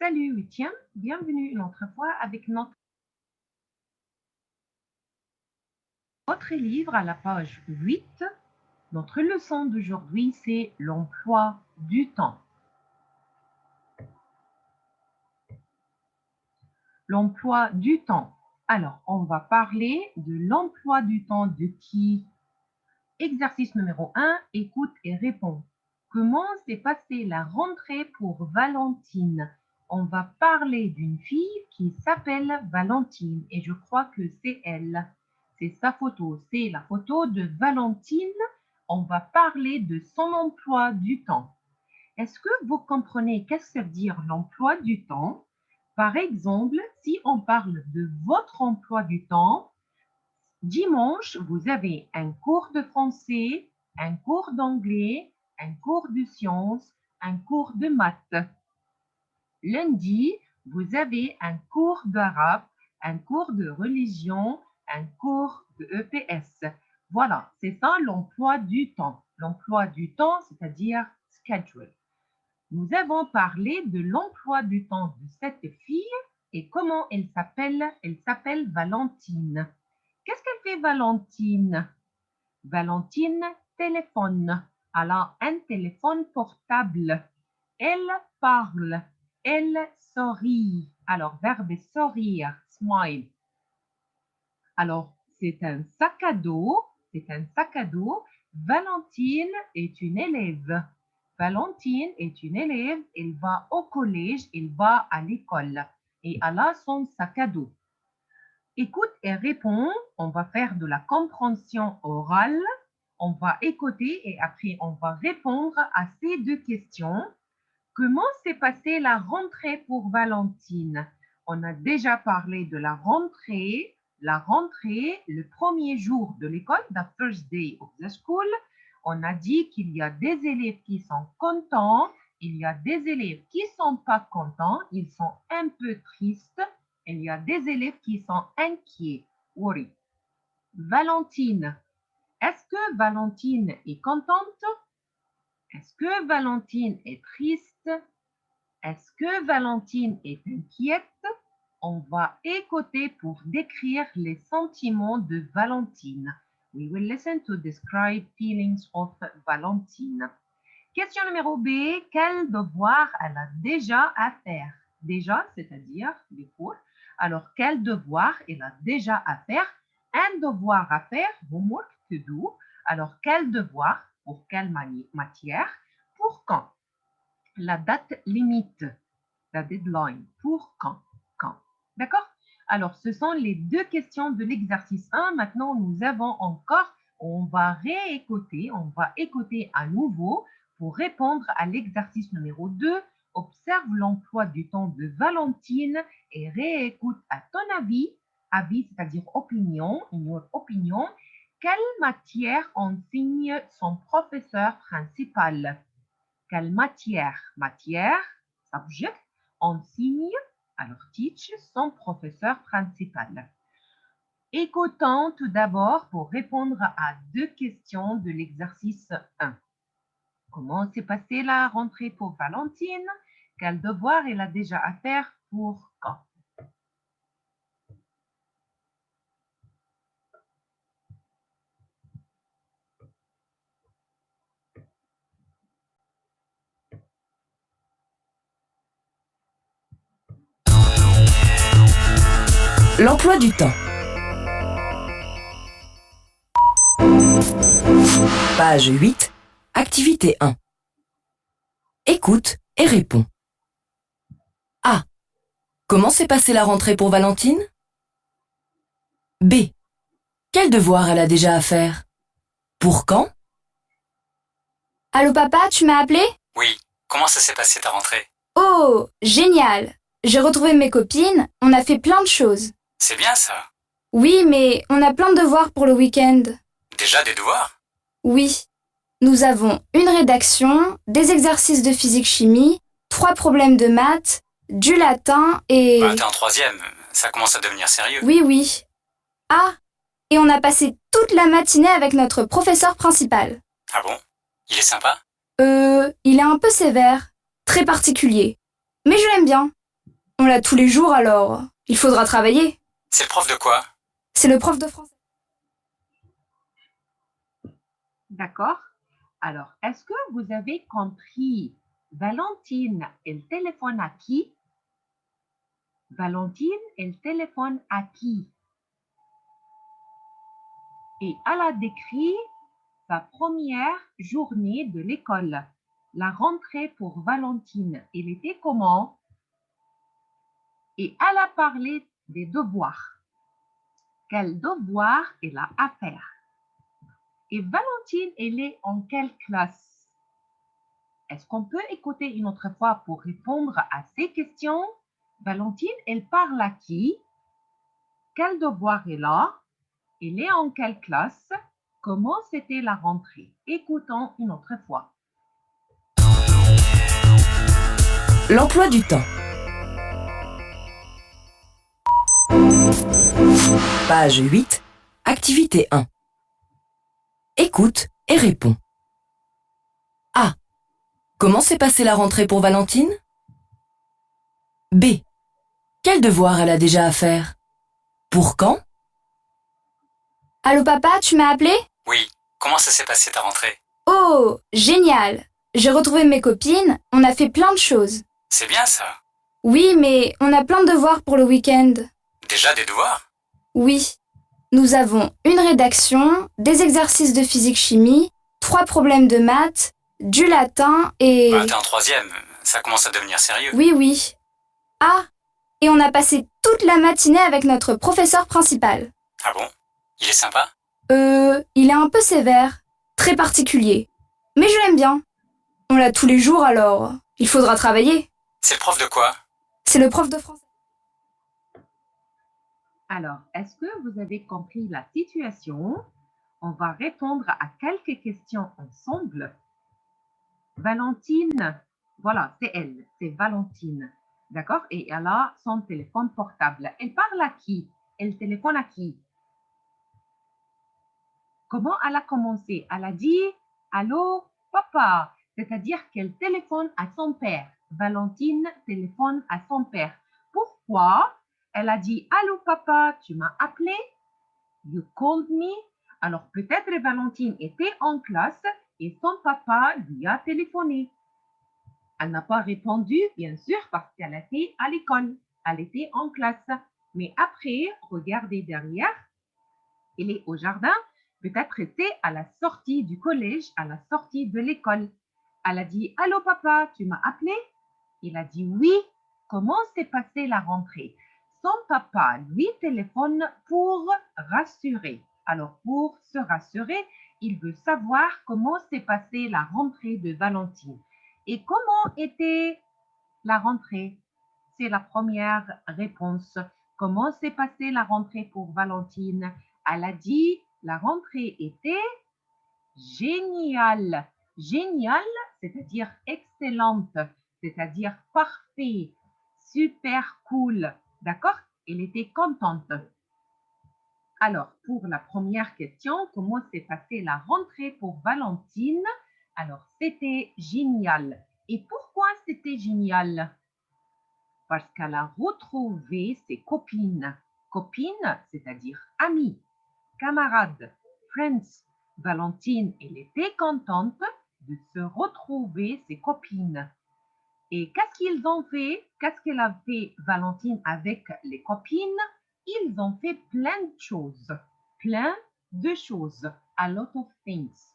Salut huitième, bienvenue une autre fois avec notre livre à la page 8. Notre leçon d'aujourd'hui, c'est l'emploi du temps. L'emploi du temps. Alors, on va parler de l'emploi du temps de qui? Exercice numéro 1, écoute et réponds. Comment s'est passée la rentrée pour Valentine? On va parler d'une fille qui s'appelle Valentine et je crois que c'est elle. C'est sa photo, c'est la photo de Valentine. On va parler de son emploi du temps. Est-ce que vous comprenez qu'est-ce que ça veut dire l'emploi du temps? Par exemple, si on parle de votre emploi du temps, dimanche, vous avez un cours de français, un cours d'anglais, un cours de sciences, un cours de maths. Lundi, vous avez un cours d'arabe, un cours de religion, un cours de EPS. Voilà, c'est ça l'emploi du temps. L'emploi du temps, c'est-à-dire schedule. Nous avons parlé de l'emploi du temps de cette fille et comment elle s'appelle. Elle s'appelle Valentine. Qu'est-ce qu'elle fait Valentine? Valentine téléphone. Elle a un téléphone portable. Elle parle. Elle sourit. Alors, verbe sourire, smile. Alors, c'est un sac à dos. C'est un sac à dos. Valentine est une élève. Valentine est une élève. Elle va au collège. Elle va à l'école. Et elle a son sac à dos. Écoute et réponds. On va faire de la compréhension orale. On va écouter et après, on va répondre à ces deux questions. Comment s'est passée la rentrée pour Valentine? On a déjà parlé de la rentrée. La rentrée, le premier jour de l'école, the first day of the school. On a dit qu'il y a des élèves qui sont contents. Il y a des élèves qui ne sont pas contents. Ils sont un peu tristes. Il y a des élèves qui sont inquiets. Worry. Valentine. Est-ce que Valentine est contente? Est-ce que Valentine est triste? Est-ce que Valentine est inquiète? On va écouter pour décrire les sentiments de Valentine. We will listen to describe feelings of Valentine. Question numéro B. Quel devoir elle a déjà à faire? Déjà, c'est-à-dire before. Alors, quel devoir elle a déjà à faire? Un devoir à faire, homework, to do. Alors, quel devoir? Pour quelle matière? Pour quand? La date limite, la deadline. Pour quand? Quand? D'accord? Alors, ce sont les deux questions de l'exercice 1. Maintenant, nous avons encore, on va réécouter, on va écouter à nouveau pour répondre à l'exercice numéro 2. Observe l'emploi du temps de Valentine et réécoute à ton avis, c'est-à-dire opinion, in your opinion, quelle matière enseigne son professeur principal? Quelle matière? Matière, subject, enseigne, alors teach, son professeur principal. Écoutons tout d'abord pour répondre à deux questions de l'exercice 1. Comment s'est passée la rentrée pour Valentine? Quel devoir elle a déjà à faire? Pour quand? L'emploi du temps. Page 8, activité 1. Écoute et réponds. A. Comment s'est passée la rentrée pour Valentine? B. Quel devoir elle a déjà à faire? Pour quand? Allô papa, tu m'as appelé? Oui, comment ça s'est passé ta rentrée? Oh, génial! J'ai retrouvé mes copines, on a fait plein de choses. C'est bien ça. Oui, mais on a plein de devoirs pour le week-end. Déjà des devoirs? Oui. Nous avons une rédaction, des exercices de physique-chimie, 3 problèmes de maths, du latin et... T'es en troisième, ça commence à devenir sérieux. Oui. Ah, et on a passé toute la matinée avec notre professeur principal. Ah bon? Il est sympa? Il est un peu sévère, très particulier. Mais je l'aime bien. On l'a tous les jours alors. Il faudra travailler. C'est le prof de quoi? C'est le prof de français. D'accord? Alors, est-ce que vous avez compris? Valentine, elle téléphone à qui? Valentine, elle téléphone à qui? Et elle a décrit sa première journée de l'école. La rentrée pour Valentine, elle était comment? Et elle a parlé des devoirs. Quel devoir elle a à faire? Et Valentine, elle est en quelle classe? Est-ce qu'on peut écouter une autre fois pour répondre à ces questions? Valentine, elle parle à qui? Quel devoir elle a? Elle est en quelle classe? Comment c'était la rentrée? Écoutons une autre fois. L'emploi du temps. Page 8, activité 1. Écoute et réponds. A. Comment s'est passée la rentrée pour Valentine? B. Quel devoir elle a déjà à faire? Pour quand? Allô papa, tu m'as appelé? Oui. Comment ça s'est passé ta rentrée? Oh, génial! J'ai retrouvé mes copines, on a fait plein de choses. C'est bien ça. Oui, mais on a plein de devoirs pour le week-end. Déjà des devoirs? Oui. Nous avons une rédaction, des exercices de physique-chimie, 3 problèmes de maths, du latin et... Bah, t'es en troisième. Ça commence à devenir sérieux. Oui, oui. Ah, et on a passé toute la matinée avec notre professeur principal. Ah bon? Il est sympa? Il est un peu sévère, très particulier. Mais je l'aime bien. On l'a tous les jours alors. Il faudra travailler. C'est le prof de quoi? C'est le prof de français. Alors, est-ce que vous avez compris la situation? On va répondre à quelques questions ensemble. Valentine, voilà, c'est elle, c'est Valentine. D'accord? Et elle a son téléphone portable. Elle parle à qui? Elle téléphone à qui? Comment elle a commencé? Elle a dit allô, papa, c'est-à-dire qu'elle téléphone à son père. Valentine téléphone à son père. Pourquoi? Elle a dit allô, papa, tu m'as appelé? You called me? Alors peut-être Valentine était en classe et son papa lui a téléphoné. Elle n'a pas répondu, bien sûr, parce qu'elle était à l'école. Elle était en classe. Mais après, regardez derrière, elle est au jardin. Peut-être était à la sortie du collège, à la sortie de l'école. Elle a dit allô papa, tu m'as appelé? Il a dit oui. Comment s'est passée la rentrée? Son papa lui téléphone pour rassurer. Alors pour se rassurer, il veut savoir comment s'est passée la rentrée de Valentine. Et comment était la rentrée? C'est la première réponse. Comment s'est passée la rentrée pour Valentine? Elle a dit la rentrée était géniale. Géniale, c'est-à-dire excellente, c'est-à-dire parfait, super cool. D'accord? Elle était contente. Alors, pour la première question, comment s'est passée la rentrée pour Valentine? Alors, c'était génial. Et pourquoi c'était génial? Parce qu'elle a retrouvé ses copines. Copines, c'est-à-dire amies, camarades, friends. Valentine, elle était contente de se retrouver ses copines. Et qu'est-ce qu'ils ont fait? Qu'est-ce qu'elle a fait Valentine avec les copines? Ils ont fait plein de choses. Plein de choses. A lot of things.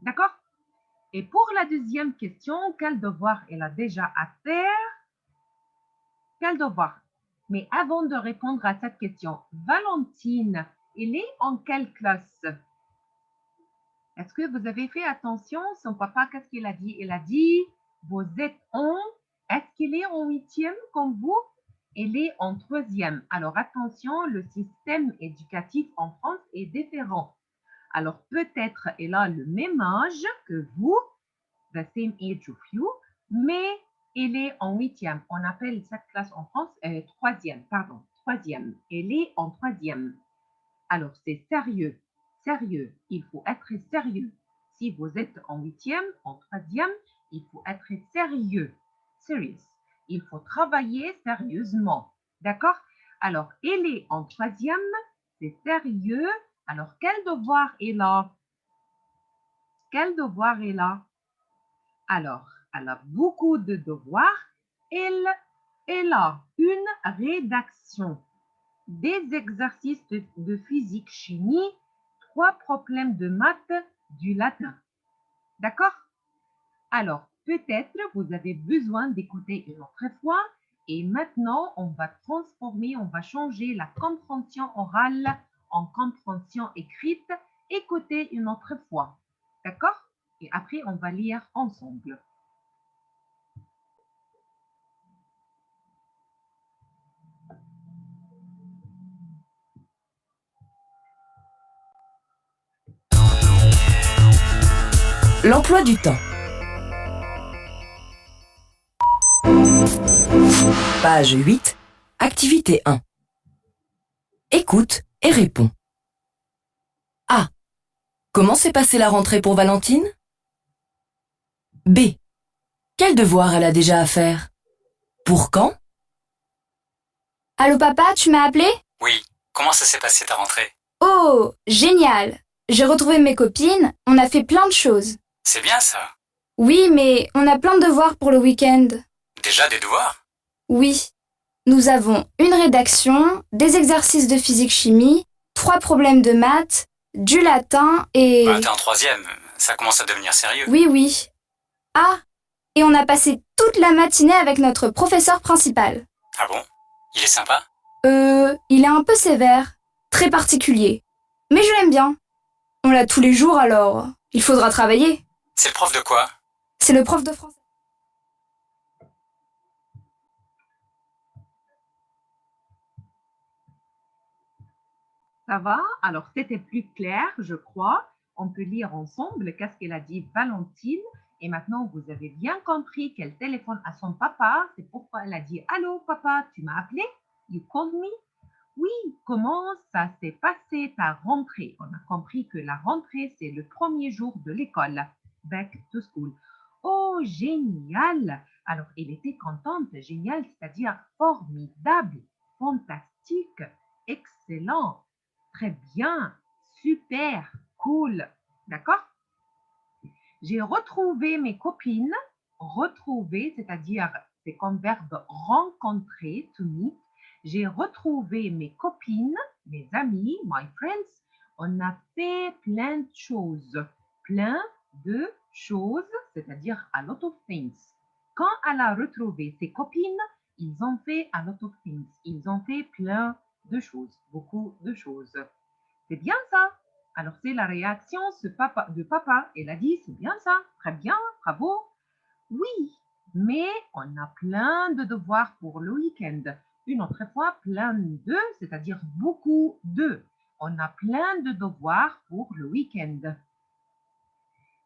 D'accord? Et pour la deuxième question, quel devoir elle a déjà à faire? Quel devoir? Mais avant de répondre à cette question, Valentine, elle est en quelle classe? Est-ce que vous avez fait attention? Son papa, qu'est-ce qu'il a dit? Il a dit, vous êtes en... Est-ce qu'il est en huitième comme vous? Elle est en troisième. Alors attention, le système éducatif en France est différent. Alors peut-être elle a le même âge que vous, the same age of you, mais elle est en huitième. On appelle cette classe en France troisième, pardon, troisième. Elle est en troisième. Alors c'est sérieux, sérieux. Il faut être sérieux. Si vous êtes en huitième, en troisième, il faut être sérieux, serious. il faut travailler sérieusement. D'accord? Alors, elle est en troisième, c'est sérieux. Alors, quel devoir est là? Quel devoir est là? Alors, elle a beaucoup de devoirs. Elle a une rédaction, des exercices de physique, chimie, 3 problèmes de maths, du latin. D'accord? Alors, peut-être vous avez besoin d'écouter une autre fois et maintenant, on va transformer, on va changer la compréhension orale en compréhension écrite. Écoutez une autre fois. D'accord? Et après, on va lire ensemble. L'emploi du temps. Page 8, activité 1. Écoute et réponds. A. Comment s'est passée la rentrée pour Valentine? B. Quel devoir elle a déjà à faire? Pour quand? Allô papa, tu m'as appelé? Oui. Comment ça s'est passé ta rentrée? Oh, génial! J'ai retrouvé mes copines, on a fait plein de choses. C'est bien ça. Oui, mais on a plein de devoirs pour le week-end. Déjà des devoirs? Oui. Nous avons une rédaction, des exercices de physique-chimie, 3 problèmes de maths, du latin et... T'es en troisième, ça commence à devenir sérieux. Oui, oui. Ah, et on a passé toute la matinée avec notre professeur principal. Ah bon? Il est sympa? Il est un peu sévère, très particulier. Mais je l'aime bien. On l'a tous les jours alors, il faudra travailler. C'est le prof de quoi? C'est le prof de français. Ça va? Alors, c'était plus clair, je crois. On peut lire ensemble qu'est-ce qu'elle a dit Valentine. Et maintenant, vous avez bien compris qu'elle téléphone à son papa. C'est pourquoi elle a dit « Allô, papa, tu m'as appelé? You called me? » Oui, comment ça s'est passé ta rentrée? On a compris que la rentrée, c'est le premier jour de l'école. Back to school. Oh, génial! Alors, elle était contente. Génial, c'est-à-dire formidable, fantastique, excellent, très bien, super, cool. D'accord? J'ai retrouvé mes copines. Retrouver, c'est-à-dire, c'est comme verbe rencontrer, to meet. J'ai retrouvé mes copines, mes amis, my friends. On a fait plein de choses. Plein de choses, c'est-à-dire a lot of things. Quand elle a retrouvé ses copines, ils ont fait a lot of things. Ils ont fait plein de choses, beaucoup de choses. C'est bien ça. Alors, c'est la réaction de papa. Elle a dit, c'est bien ça, très bien, bravo. Oui, mais on a plein de devoirs pour le week-end. Une autre fois, plein de, c'est-à-dire beaucoup de. On a plein de devoirs pour le week-end.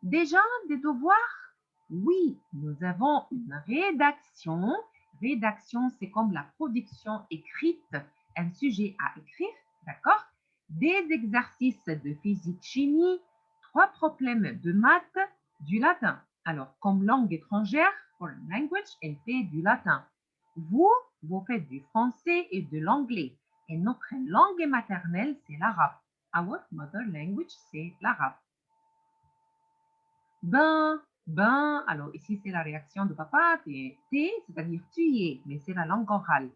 Déjà, des devoirs? Oui, nous avons une rédaction. Rédaction, c'est comme la production écrite, un sujet à écrire, d'accord? Des exercices de physique-chimie, 3 problèmes de maths, du latin. Alors, comme langue étrangère, foreign language, elle fait du latin. Vous faites du français et de l'anglais. Et notre langue maternelle, c'est l'arabe. Our mother language, c'est l'arabe. Ben, alors ici c'est la réaction de papa, t'es, c'est-à-dire tu y es, mais c'est la langue orale.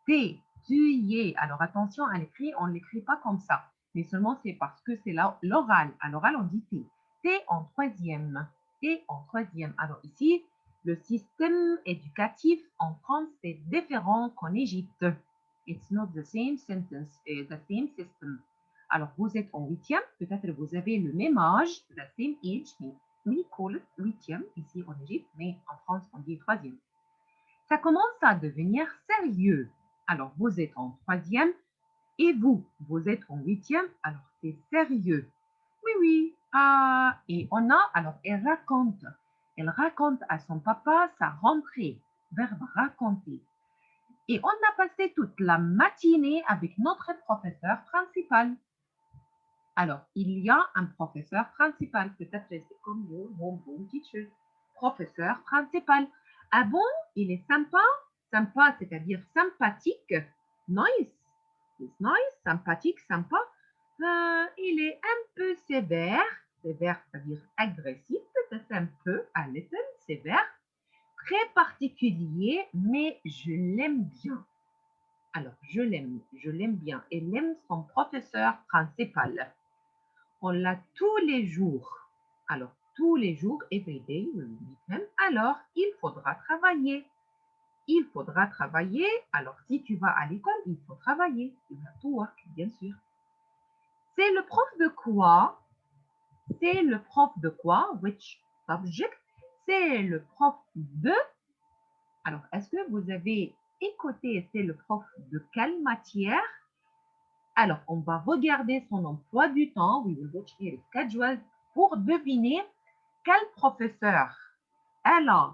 T'es, tu y es. Alors attention à l'écrit, on ne l'écrit pas comme ça, mais seulement c'est parce que c'est l'oral. À l'oral, on dit t'es. T'es en troisième. T'es en troisième. Alors ici, le système éducatif en France, c'est différent qu'en Égypte. It's not the same sentence, the same system. Alors, vous êtes en huitième, peut-être vous avez le même âge, the same age, mais we call it huitième ici en Égypte, mais en France, on dit troisième. Ça commence à devenir sérieux. Alors, vous êtes en troisième et vous êtes en huitième, alors c'est sérieux. Oui, oui. Ah, et on a, alors elle raconte à son papa sa rentrée, verbe raconter. Et on a passé toute la matinée avec notre professeur principal. Alors, il y a un professeur principal, peut-être c'est comme mon bon teacher, professeur principal. Ah bon, il est sympa? sympa, c'est-à-dire sympathique. Nice. It's nice, sympathique, sympa. Il est un peu sévère. Sévère, c'est-à-dire agressif, peut-être un peu, a little, sévère. Très particulier, mais je l'aime bien. Alors, je l'aime bien. Elle aime son professeur principal. On l'a tous les jours. Alors, tous les jours, every day, le week-end. Alors, il faudra travailler. Il faudra travailler. Alors, si tu vas à l'école, il faut travailler. Tu vas tout work, bien sûr. C'est le prof de quoi? C'est le prof de quoi? Which subject? C'est le prof de... Alors, est-ce que vous avez écouté, c'est le prof de quelle matière? Alors, on va regarder son emploi du temps. We will watch here schedule pour deviner quel professeur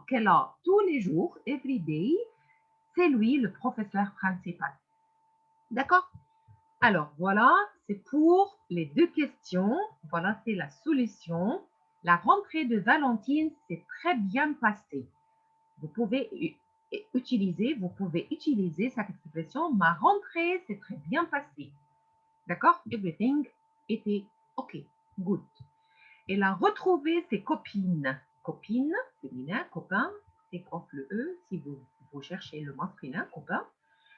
qu'elle a tous les jours, every day. C'est lui le professeur principal. D'accord? Alors, voilà, c'est pour les deux questions. Voilà, c'est la solution. La rentrée de Valentine s'est très bien passée. Vous pouvez utiliser cette expression. Ma rentrée s'est très bien passée. D'accord? Everything était OK. Good. Elle a retrouvé ses copines. Copines, féminin, copain. Take off le E si vous cherchez le masculin, copain.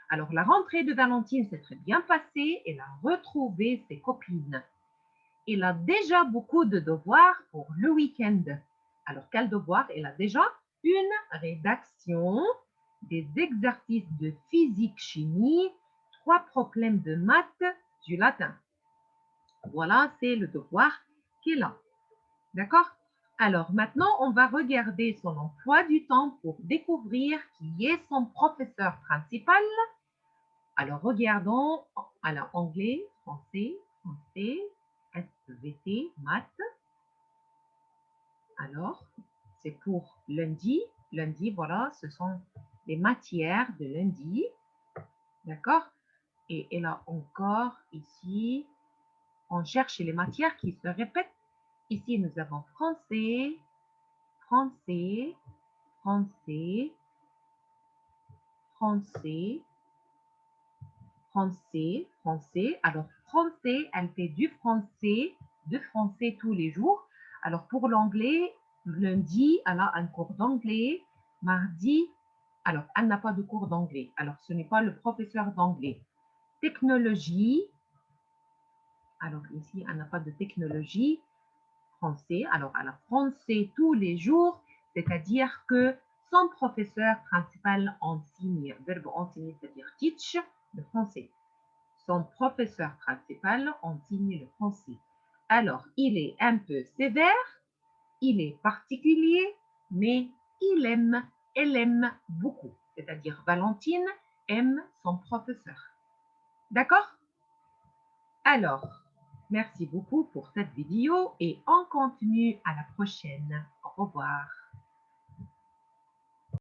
Alors, la rentrée de Valentine s'est très bien passée. Elle a retrouvé ses copines. Elle a déjà beaucoup de devoirs pour le week-end. Alors, quel devoir? Elle a déjà une rédaction, des exercices de physique, chimie, 3 problèmes de maths, du latin. Voilà, c'est le devoir qu'elle a. D'accord? Alors, maintenant, on va regarder son emploi du temps pour découvrir qui est son professeur principal. Alors, regardons. Alors, anglais, français, SVT, maths. Alors, c'est pour lundi. Lundi, voilà, ce sont les matières de lundi. D'accord? Et elle a encore ici, on cherche les matières qui se répètent. Ici, nous avons français, français, français, français, français, français. Alors, français, elle fait du français tous les jours. Alors, pour l'anglais, lundi, elle a un cours d'anglais. Mardi, alors, elle n'a pas de cours d'anglais. Alors, ce n'est pas le professeur d'anglais. Technologie. Alors, ici, elle n'a pas de technologie. Français. Alors, elle a français tous les jours, c'est-à-dire que son professeur principal enseigne, verbe enseigner, c'est-à-dire teach, le français. Son professeur principal enseigne le français. Alors, il est un peu sévère, il est particulier, mais elle aime beaucoup. C'est-à-dire, Valentine aime son professeur. D'accord? Alors, merci beaucoup pour cette vidéo et on continue à la prochaine. Au revoir.